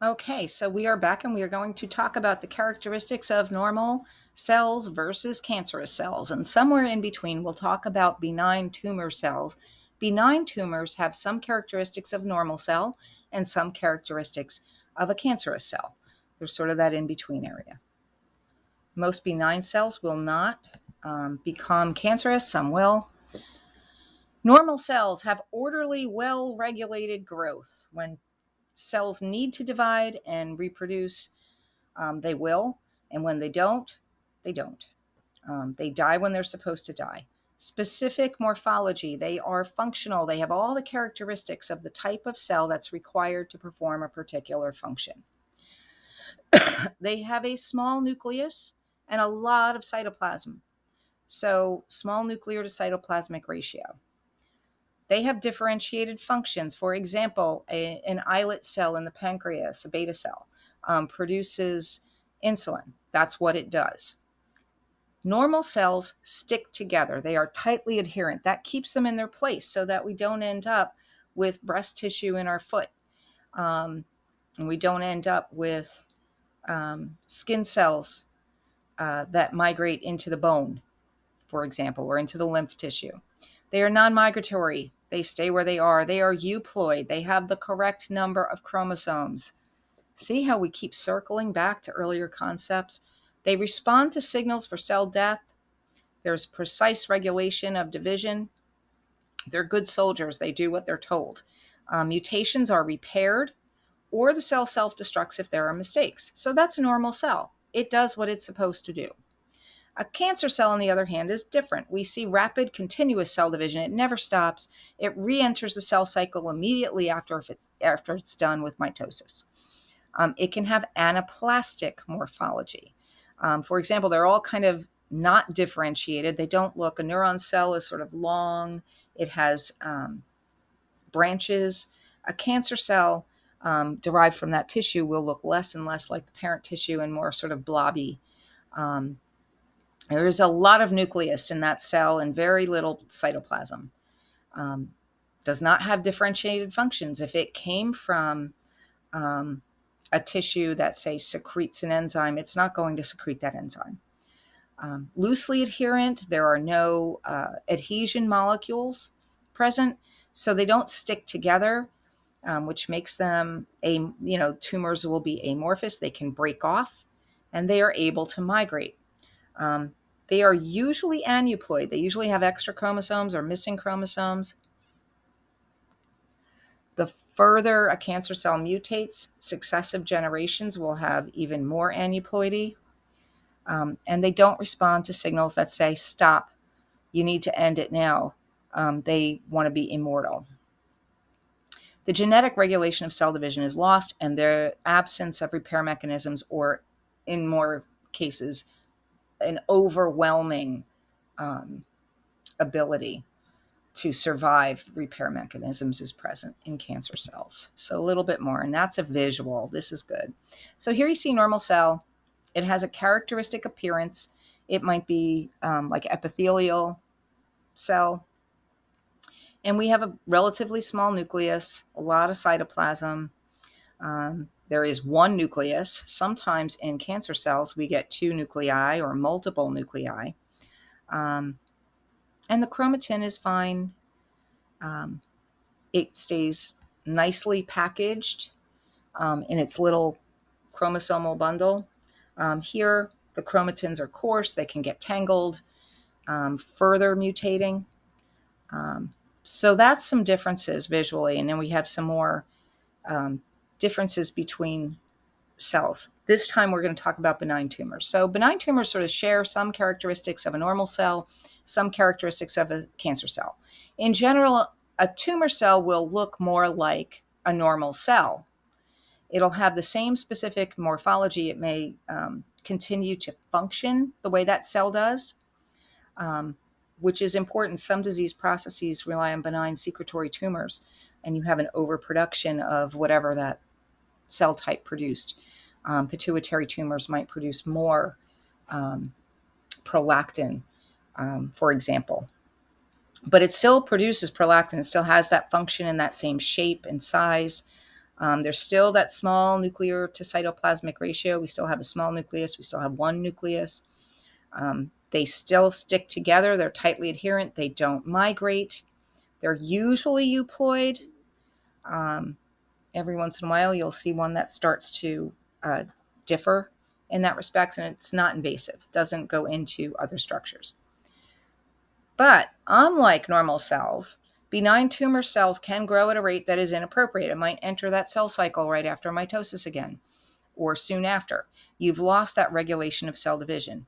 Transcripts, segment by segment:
Okay, so we are back and we are going to talk about the characteristics of normal cells versus cancerous cells. And somewhere in between, we'll talk about benign tumor cells. Benign tumors have some characteristics of normal cell and some characteristics of a cancerous cell. There's sort of that in between area. Most benign cells will not become cancerous, some will. Normal cells have orderly, well regulated growth. When cells need to divide and reproduce, they will. And when they don't, they don't. They die when they're supposed to die. Specific morphology, they are functional. They have all the characteristics of the type of cell that's required to perform a particular function. They have a small nucleus and a lot of cytoplasm. So, small nuclear to cytoplasmic ratio. They have differentiated functions. For example, an islet cell in the pancreas, a beta cell, produces insulin. That's what it does. Normal cells stick together. They are tightly adherent. That keeps them in their place so that we don't end up with breast tissue in our foot. And we don't end up with skin cells that migrate into the bone, for example, or into the lymph tissue. They are non-migratory. They stay where they are. They are euploid. They have the correct number of chromosomes. See how we keep circling back to earlier concepts? They respond to signals for cell death. There's precise regulation of division. They're good soldiers. They do what they're told. Mutations are repaired, or the cell self-destructs if there are mistakes. So that's a normal cell. It does what it's supposed to do. A cancer cell, on the other hand, is different. We see rapid, continuous cell division. It never stops. It re-enters the cell cycle immediately after it's done with mitosis. It can have anaplastic morphology. For example, they're all kind of not differentiated. They don't look, a neuron cell is sort of long. It has branches. A cancer cell derived from that tissue will look less and less like the parent tissue and more sort of blobby. There is a lot of nucleus in that cell and very little cytoplasm. Does not have differentiated functions. If it came from a tissue that, say, secretes an enzyme, it's not going to secrete that enzyme. Loosely adherent, there are no adhesion molecules present, so they don't stick together, which makes them, tumors will be amorphous. They can break off, and they are able to migrate. They are usually aneuploid. They usually have extra chromosomes or missing chromosomes. The further a cancer cell mutates, successive generations will have even more aneuploidy. And they don't respond to signals that say, stop, you need to end it now. They want to be immortal. The genetic regulation of cell division is lost, and the absence of repair mechanisms, or in more cases, an overwhelming ability to survive repair mechanisms is present in cancer cells. So a little bit more, and that's a visual. This is good. So here you see normal cell. It has a characteristic appearance. It might be like epithelial cell. And we have a relatively small nucleus, a lot of cytoplasm. There is one nucleus. Sometimes in cancer cells, we get two nuclei or multiple nuclei. And the chromatin is fine. It stays nicely packaged in its little chromosomal bundle. Here, the chromatins are coarse. They can get tangled, further mutating. So that's some differences visually. And then we have some more differences between cells. This time we're going to talk about benign tumors. So benign tumors sort of share some characteristics of a normal cell, some characteristics of a cancer cell. In general, a tumor cell will look more like a normal cell. It'll have the same specific morphology. It may continue to function the way that cell does, which is important. Some disease processes rely on benign secretory tumors, and you have an overproduction of whatever that cell type produced. Pituitary tumors might produce more prolactin, for example. But it still produces prolactin. It still has that function and that same shape and size. There's still that small nuclear to cytoplasmic ratio. We still have a small nucleus. We still have one nucleus. They still stick together. They're tightly adherent. They don't migrate. They're usually euploid. Every once in a while, you'll see one that starts to differ in that respect, and it's not invasive. It doesn't go into other structures. But unlike normal cells, benign tumor cells can grow at a rate that is inappropriate. It might enter that cell cycle right after mitosis again, or soon after. You've lost that regulation of cell division.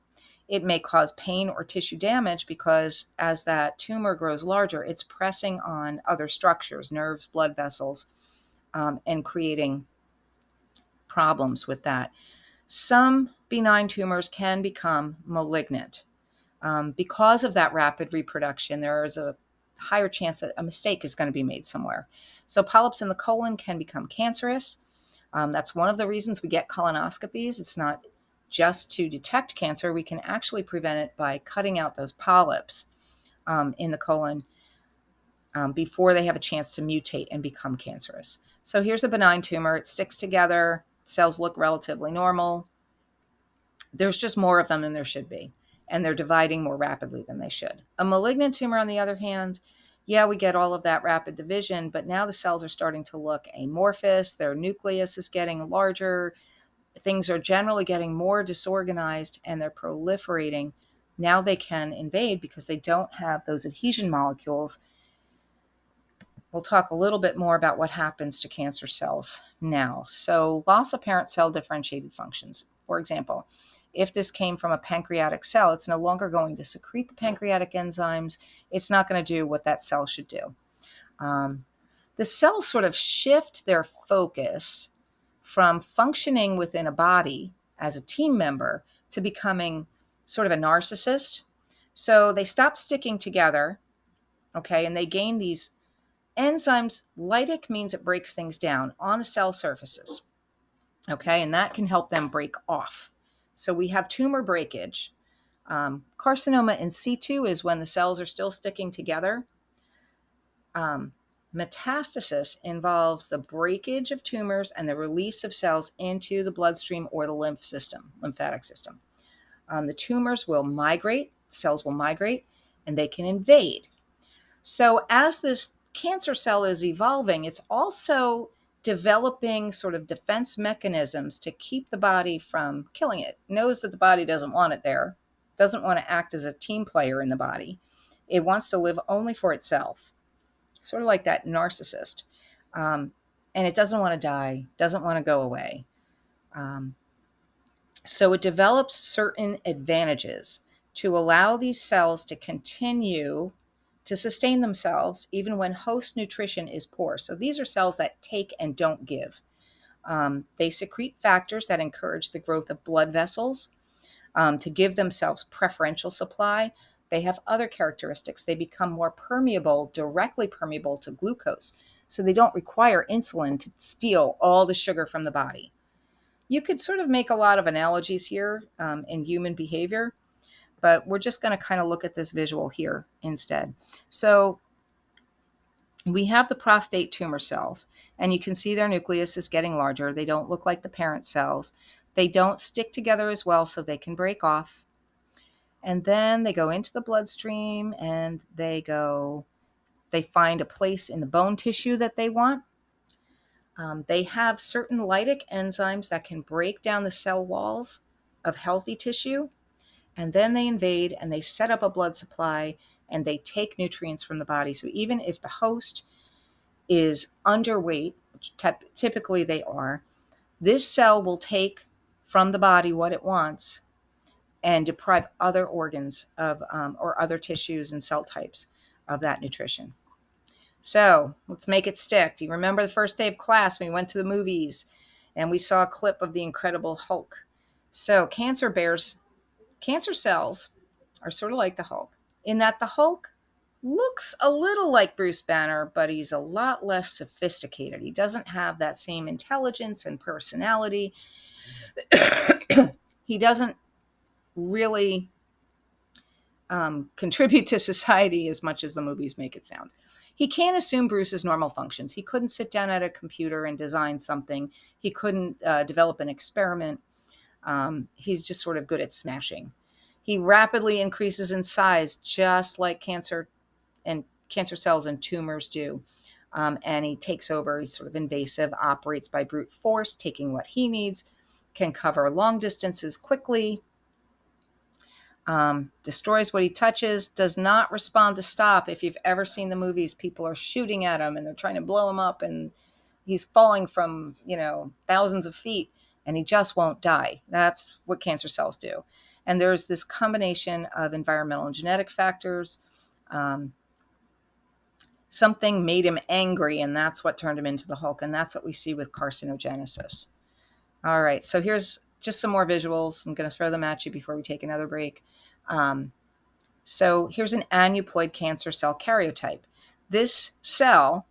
It may cause pain or tissue damage because as that tumor grows larger, it's pressing on other structures, nerves, blood vessels, and creating problems with that. Some benign tumors can become malignant. Because of that rapid reproduction, there is a higher chance that a mistake is going to be made somewhere. So polyps in the colon can become cancerous. That's one of the reasons we get colonoscopies. It's not just to detect cancer. We can actually prevent it by cutting out those polyps in the colon before they have a chance to mutate and become cancerous. So here's a benign tumor. It sticks together. Cells look relatively normal. There's just more of them than there should be, and they're dividing more rapidly than they should. A malignant tumor, on the other hand, yeah, we get all of that rapid division, but now the cells are starting to look amorphous. Their nucleus is getting larger. Things are generally getting more disorganized, and they're proliferating. Now they can invade because they don't have those adhesion molecules. We'll talk a little bit more about what happens to cancer cells now. So loss of parent cell differentiated functions. For example, if this came from a pancreatic cell, it's no longer going to secrete the pancreatic enzymes. It's not going to do what that cell should do. The cells sort of shift their focus from functioning within a body as a team member to becoming sort of a narcissist. So they stop sticking together, okay, and they gain these enzymes. Lytic means it breaks things down on the cell surfaces, okay, and that can help them break off. So we have tumor breakage. Carcinoma in situ is when the cells are still sticking together. Metastasis involves the breakage of tumors and the release of cells into the bloodstream or the lymphatic system. The tumors will migrate, cells will migrate, and they can invade. So as this cancer cell is evolving, it's also developing sort of defense mechanisms to keep the body from killing it. It knows that the body doesn't want it there, doesn't want to act as a team player in the body. It wants to live only for itself, sort of like that narcissist. And it doesn't want to die, doesn't want to go away. So it develops certain advantages to allow these cells to continue to sustain themselves even when host nutrition is poor. So these are cells that take and don't give. They secrete factors that encourage the growth of blood vessels to give themselves preferential supply. They have other characteristics. They become more permeable, directly permeable to glucose. So they don't require insulin to steal all the sugar from the body. You could sort of make a lot of analogies here in human behavior, but we're just going to kind of look at this visual here instead. So we have the prostate tumor cells, and you can see their nucleus is getting larger. They don't look like the parent cells. They don't stick together as well, so they can break off. And then they go into the bloodstream, and they find a place in the bone tissue that they want. They have certain lytic enzymes that can break down the cell walls of healthy tissue. And then they invade and they set up a blood supply and they take nutrients from the body. So even if the host is underweight, which typically they are, this cell will take from the body what it wants and deprive other organs of or other tissues and cell types of that nutrition. So let's make it stick. Do you remember the first day of class when we went to the movies and we saw a clip of the Incredible Hulk? So cancer cells are sort of like the Hulk in that the Hulk looks a little like Bruce Banner, but he's a lot less sophisticated. He doesn't have that same intelligence and personality. He doesn't really contribute to society as much as the movies make it sound. He can't assume Bruce's normal functions. He couldn't sit down at a computer and design something. He couldn't develop an experiment. He's just sort of good at smashing. He rapidly increases in size, just like cancer cells and tumors do. And he takes over. He's sort of invasive, operates by brute force, taking what he needs, can cover long distances quickly, destroys what he touches, does not respond to stop. If you've ever seen the movies, people are shooting at him and they're trying to blow him up, and he's falling from, thousands of feet, and he just won't die. That's what cancer cells do. And there's this combination of environmental and genetic factors. Something made him angry, and that's what turned him into the Hulk. And that's what we see with carcinogenesis. All right, so here's just some more visuals. I'm going to throw them at you before we take another break. So here's an aneuploid cancer cell karyotype. This cell,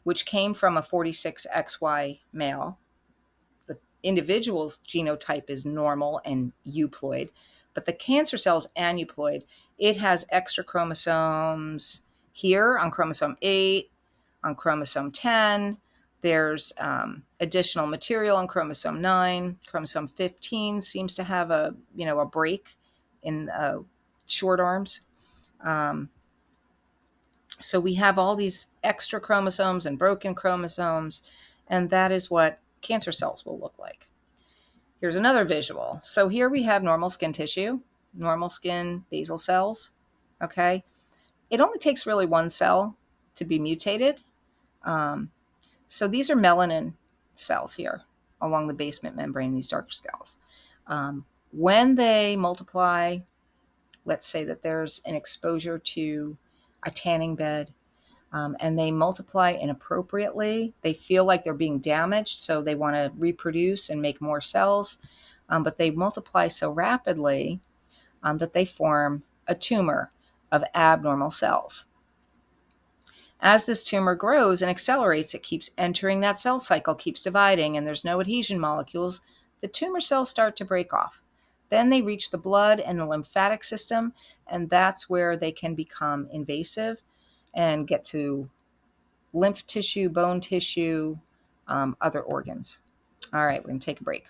which came from a 46XY male, the individual's genotype is normal and euploid, but the cancer cell is aneuploid. It has extra chromosomes here on chromosome 8, on chromosome 10. There's additional material on chromosome 9. Chromosome 15 seems to have a break in short arms. So we have all these extra chromosomes and broken chromosomes, and that is what cancer cells will look like. Here's another visual. So here we have normal skin tissue, normal skin basal cells, okay? It only takes really one cell to be mutated. So these are melanin cells here along the basement membrane, these dark cells. When they multiply, let's say that there's an exposure to a tanning bed, and they multiply inappropriately. They feel like they're being damaged, so they want to reproduce and make more cells, but they multiply so rapidly that they form a tumor of abnormal cells. As this tumor grows and accelerates, it keeps entering that cell cycle, keeps dividing, and there's no adhesion molecules. The tumor cells start to break off. Then they reach the blood and the lymphatic system, and that's where they can become invasive and get to lymph tissue, bone tissue, other organs. All right, we're going to take a break.